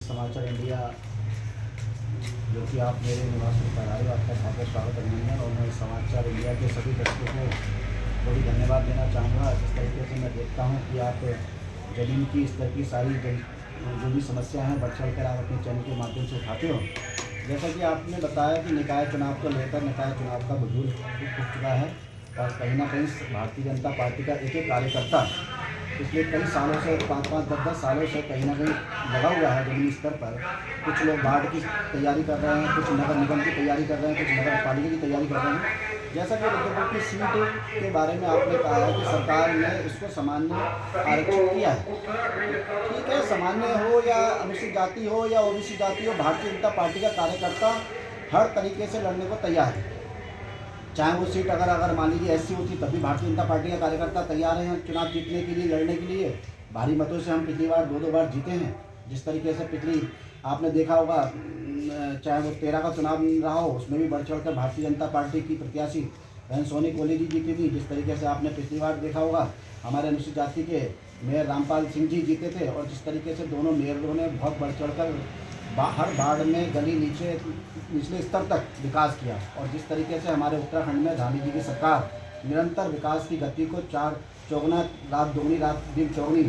समाचार इंडिया जो कि आप मेरे निवास में पर आए, आपका बहुत बहुत स्वागत अभिनंदन। और मैं समाचार इंडिया के सभी दर्शकों को बड़ी धन्यवाद देना चाहूँगा। जिस तरीके से मैं देखता हूँ कि आप ज़मीन की स्तर की सारी जो भी समस्या हैं बढ़ चढ़ कर आप अपने चैनल के माध्यम से उठाते हो। जैसा कि आपने बताया कि निकाय चुनाव को लेकर निकाय चुनाव का बुजुर्ग उठ चुका है और कहीं ना कहीं भारतीय जनता पार्टी का एक कार्यकर्ता पिछले कई सालों से 5-5, 10-10 सालों से कहीं ना कहीं लगा हुआ है जमीनी स्तर पर। कुछ लोग वार्ड की तैयारी कर रहे हैं, कुछ नगर निगम की तैयारी कर रहे हैं, कुछ नगर पालिका की तैयारी कर रहे हैं। जैसा कि रुद्रपुर की सीट के बारे में आपने कहा है कि सरकार ने इसको सामान्य आरक्षित किया है। ठीक है, सामान्य हो या अनुसूचित जाति हो या ओबीसी जाति हो, भारतीय जनता पार्टी का कार्यकर्ता हर तरीके से लड़ने को तैयार है। चाहे वो सीट अगर मान लीजिए एससी होती तब भी भारतीय जनता पार्टी का कार्यकर्ता तैयार है चुनाव जीतने के लिए, लड़ने के लिए। भारी मतों से हम पिछली बार 2-2 बार जीते हैं। जिस तरीके से पिछली आपने देखा होगा, चाहे वो 13 का चुनाव रहा हो, उसमें भी बढ़ चढ़ कर भारतीय जनता पार्टी की प्रत्याशी बहन सोनी कोहली जी जीती थी। जिस तरीके से आपने पिछली बार देखा होगा हमारे अनुसूचित जाति के मेयर रामपाल सिंह जी जीते थे। और जिस तरीके से दोनों मेयरों ने बहुत बढ़ चढ़ कर हर वार्ड में गली निचले स्तर तक विकास किया। और जिस तरीके से हमारे उत्तराखंड में गांधी जी की सरकार निरंतर विकास की गति को 4 चौगुना रात दोगुनी रात दिन चौगुनी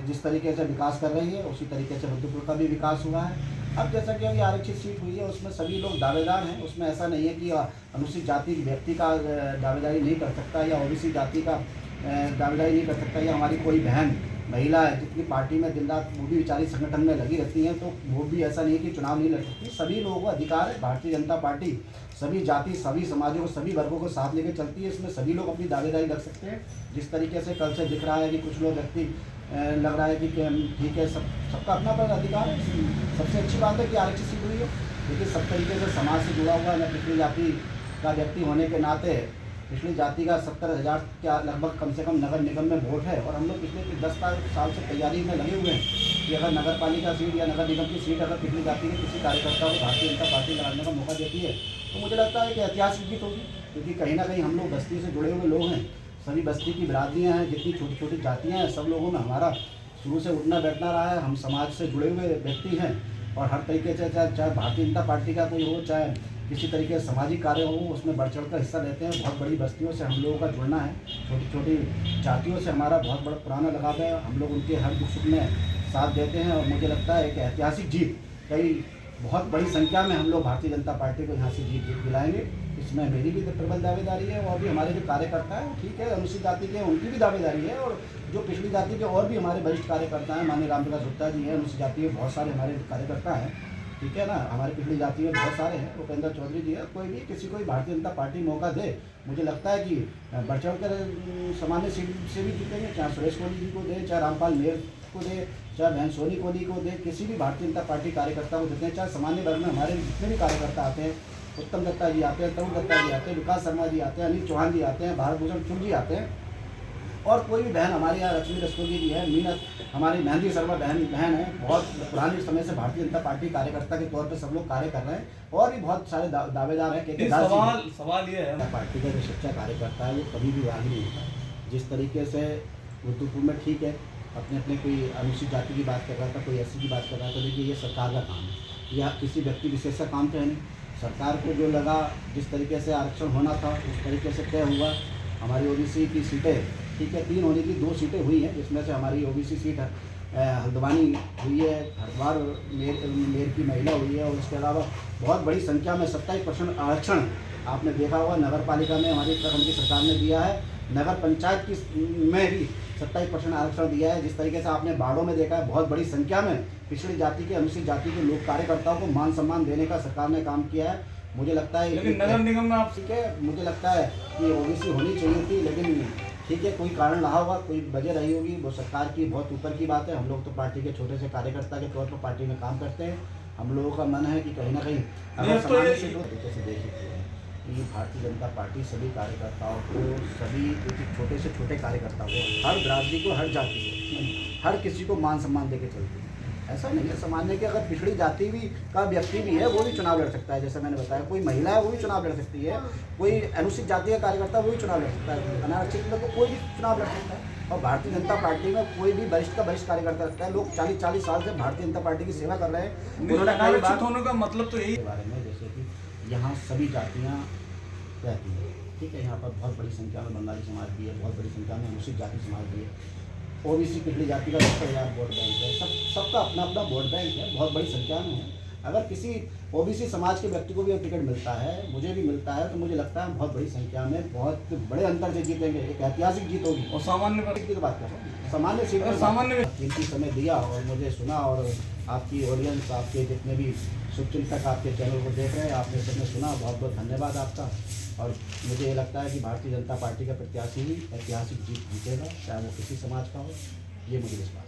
जिस तरीके से विकास कर रही है, उसी तरीके से रुद्रपुर का भी विकास हुआ है। अब जैसा कि अभी आरक्षित सीट हुई है उसमें सभी लोग दावेदार हैं। उसमें ऐसा नहीं है कि अनुसूचित जाति व्यक्ति का दावेदारी नहीं कर सकता या ओबीसी जाति का दावेदारी नहीं कर सकता, या हमारी कोई बहन महिला है जितनी पार्टी में दिन रात वो भी बेचारी संगठन में लगी रहती हैं, तो वो भी ऐसा नहीं है कि चुनाव नहीं लड़ सकती। सभी लोगों को अधिकार है। भारतीय जनता पार्टी सभी जाति, सभी समाजों को, सभी वर्गों को साथ लेकर चलती है। इसमें सभी लोग अपनी दावेदारी रख सकते हैं। जिस तरीके से कल से दिख रहा है कि कुछ लोग व्यक्ति लग रहा है कि ठीक है, सबका अपना अपना अधिकार है। सबसे अच्छी बात है कि आरक्षित सीट हुई है, लेकिन सब तरीके से समाज से जुड़ा हुआ है। मैं पिछड़ी जाति का व्यक्ति होने के नाते पिछली जाति का 70,000 के लगभग कम से कम नगर निगम में वोट है। और हम लोग पिछले 10 साल से तैयारी में लगे हुए हैं कि अगर नगर पालिका सीट या नगर निगम की सीट अगर पिछली जाति के किसी कार्यकर्ता को भारतीय जनता पार्टी लड़ने का मौका देती है तो मुझे लगता है कि ऐतिहासिक जीत होगी। क्योंकि कहीं ना कहीं हम लोग बस्ती से जुड़े हुए लोग हैं, सभी बस्ती की बिरादरियाँ हैं, जितनी छोटी छोटी जातियाँ हैं, सब लोगों में हमारा शुरू से उठना बैठना रहा है। हम समाज से जुड़े हुए व्यक्ति हैं और हर तरीके से चाहे भारतीय जनता पार्टी का कोई हो, चाहे किसी तरीके से सामाजिक कार्य हो, उसमें बढ़ चढ़ कर हिस्सा लेते हैं। बहुत बड़ी बस्तियों से हम लोगों का जुड़ना है, छोटी छोटी जातियों से हमारा बहुत बड़ा पुराना लगाव है। हम लोग उनके हर दुख सुख में साथ देते हैं। और मुझे लगता है कि ऐतिहासिक जीत, कई बहुत बड़ी संख्या में हम लोग भारतीय जनता पार्टी को यहाँ से जीत दिलाएंगे। इसमें मेरी भी प्रबल दावेदारी है। और भी हमारे जो कार्यकर्ता हैं, ठीक है, अनुसूचित जाति के, उनकी भी दावेदारी है। और जो पिछली जाति के और भी हमारे वरिष्ठ कार्यकर्ता हैं, माननीय रामप्रकाश गुप्ता जी हैं, अनुसूचित जाति के बहुत सारे हमारे कार्यकर्ता हैं, ठीक है ना, हमारे पिछली जाति में बहुत सारे हैं, उपेंद्र चौधरी जी है। कोई भी किसी को भी भारतीय जनता पार्टी मौका दे, मुझे लगता है कि बढ़ चढ़ कर सामान्य सीट से भी जीतेंगे। चाहे सुरेश कोहली जी को दे, चाहे रामपाल मेयर को दे, चाहे बहन सोनी कोहली को दे, किसी भी भारतीय जनता पार्टी कार्यकर्ता को देते हैं। चाहे सामान्य वर्ग में हमारे जितने भी कार्यकर्ता आते हैं, उत्तम दत्ता जी आते हैं, तरुण दत्ता जी आते हैं, विकास शर्मा जी आते हैं, अनिल चौहान जी आते हैं, भारत भूषण चुन जी आते हैं, और कोई भी बहन हमारे यहाँ लक्ष्मी रस्तोगी जी है, मीनत हमारी मेहंदी शर्मा बहन है, बहुत पुराने समय से भारतीय जनता पार्टी कार्यकर्ता के तौर पे सब लोग कार्य कर रहे हैं। और भी बहुत सारे दावेदार हैं। सवाल ये है, पार्टी का जो सच्चा कार्यकर्ता है वो कभी भी रागी नहीं होता। जिस तरीके से रुद्रपुर में, ठीक है, अपने अपने कोई अनुसूचित जाति की बात कर रहा था, कोई एससी की बात कर रहा था, देखिए ये सरकार का काम है, यह किसी व्यक्ति विशेष का काम तो है नहीं। सरकार को जो लगा, जिस तरीके से आरक्षण होना था उस तरीके से तय हुआ। हमारी ओबीसी की सीटें, ठीक है, 3 होने की 2 सीटें हुई हैं, जिसमें से हमारी ओबीसी सीट हल्द्वानी हुई है, हरिद्वार मेयर की महिला हुई है। और उसके अलावा बहुत बड़ी संख्या में 27% आरक्षण आपने देखा होगा नगर पालिका में हमारी उत्तराखंड की सरकार ने दिया है। नगर पंचायत की में भी 27% आरक्षण दिया है। जिस तरीके से आपने बाड़ों में देखा है, बहुत बड़ी संख्या में पिछड़ी जाति के, अनुसूचित जाति के लोग कार्यकर्ताओं को मान सम्मान देने का सरकार ने काम किया है। मुझे लगता है लेकिन नगर निगम में आप, ठीक है, मुझे लगता है कि ओबीसी होनी चाहिए थी, लेकिन ठीक है, कोई कारण रहा होगा, कोई वजह रही होगी, वो सरकार की बहुत ऊपर की बात है। हम लोग तो पार्टी के छोटे से कार्यकर्ता के तौर पर पार्टी में काम करते हैं। हम लोगों का मन है कि कहीं ना कहीं अगर समाज से तरीके से देखिए कि भारतीय जनता पार्टी सभी कार्यकर्ताओं को, सभी छोटे से छोटे कार्यकर्ताओं को, हर बिरादरी को, हर जाति को, हर किसी को मान सम्मान देके चलती है। ऐसा नहीं है सामान्य कि अगर पिछड़ी जाति भी का व्यक्ति भी है वो भी चुनाव लड़ सकता है। जैसे मैंने बताया, कोई महिला है वो भी चुनाव लड़ सकती है, कोई अनुसूचित जाति का कार्यकर्ता वो भी चुनाव लड़ सकता है, अनारक्षित में तो कोई भी चुनाव लड़ सकता है। और भारतीय जनता पार्टी में कोई भी वरिष्ठ का वरिष्ठ कार्यकर्ता रखता है। लोग 40 साल से भारतीय जनता पार्टी की सेवा कर रहे हैं। उन्होंने कई अनारक्षित बार होने का मतलब तो यही के बारे में, जैसे कि यहाँ सभी जातियाँ रहती हैं, ठीक है। यहाँ पर बहुत बड़ी संख्या में बंगाली समाज भी है, बहुत बड़ी संख्या में अनुसूचित जाति समाज भी है, ओबीसी पिछड़ी जाति का 70,000 वोट बैंक है। सबका अपना अपना वोट बैंक है, बहुत बड़ी संख्या में है। अगर किसी ओबीसी समाज के व्यक्ति को भी टिकट मिलता है, मुझे भी मिलता है, तो मुझे लगता है बहुत बड़ी संख्या में बहुत बड़े अंतर से जीतेंगे। एक ऐतिहासिक जीत होगी। और सामान्य पर की तो बात कर रहा हूँ, सामान्य सीट में सामान्य कीमती समय दिया और मुझे सुना, और आपकी ऑडियंस, आपके जितने भी शुभचिंतक आपके चैनल को देख रहे हैं, आपने सबने सुना, बहुत बहुत धन्यवाद आपका। और मुझे ये लगता है कि भारतीय जनता पार्टी का प्रत्याशी ही ऐतिहासिक जीत जीतेगा, चाहे वो किसी समाज का हो, ये मुझे विश्वास है।